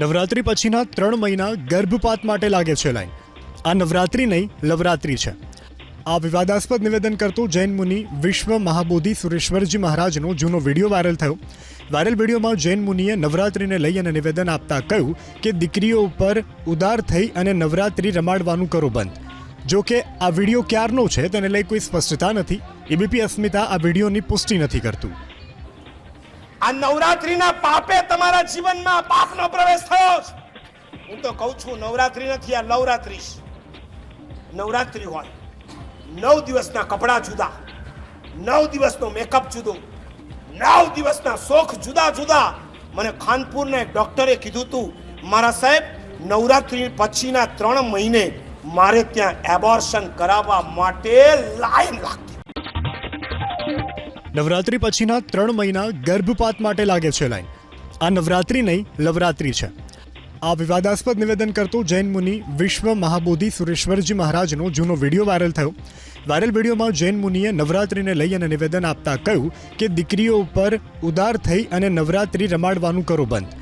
નવરાત્રી પછીના 3 મહિના ગર્ભપાત માટે લાગે છે લાઈન। આ નવરાત્રી નહીં, લવરાત્રી છે। આ વિવાદાસ્પદ નિવેદન કરતો જૈન મુનિ વિશ્વ મહાબોધિ સુરેશ્વરજી મહારાજનો જૂનો વિડીયો વાયરલ થયો। વાયરલ વિડીયોમાં જૈન મુનિએ નવરાત્રીને લઈ અને નિવેદન આપતા કહ્યું કે દીકરીઓ ઉપર ઉદાર થઈ અને નવરાત્રી રમાડવાનું કરો બંધ। જો કે આ વિડીયો ક્યારનો છે તેને લઈ કોઈ સ્પષ્ટતા નથી। એબીપી અસ્મિતા આ વિડીયોની પુષ્ટિ નથી કરતું। આ નવરાત્રીના પાપે તમારા જીવનમાં પાપનો પ્રવેશ થયો છે। હું તો કહું છું નવરાત્રી નથી, આ લવરાત્રી છે। નવરાત્રી હોય 9 દિવસના કપડા જુદા, 9 દિવસનો મેકઅપ જુદો, 9 દિવસના શોખ જુદા જુદા। મને ખાનપુરના એક ડોક્ટરે કીધું હતું, મારા સાહેબ નવરાત્રી પછીના 3 મહિને મારે ત્યાં એબોર્શન કરાવવા માટે લાઈન લાગતી। નવરાત્રી પછીના 3 મહિના ગર્ભપાત માટે લાગે છે લાઈન। આ નવરાત્રી નહીં, લવરાત્રી છે। આ વિવાદાસ્પદ નિવેદન કરતો જૈન મુનિ વિશ્વ મહાબોધિ સુરેશ્વરજી મહારાજનો જૂનો વિડીયો વાયરલ થયો। વાયરલ વિડીયોમાં જૈન મુનિએ નવરાત્રીને લઈ અને નિવેદન આપતા કહ્યું કે દીકરીઓ ઉપર ઉદાર થઈ અને નવરાત્રી રમાડવાનું કરો બંધ।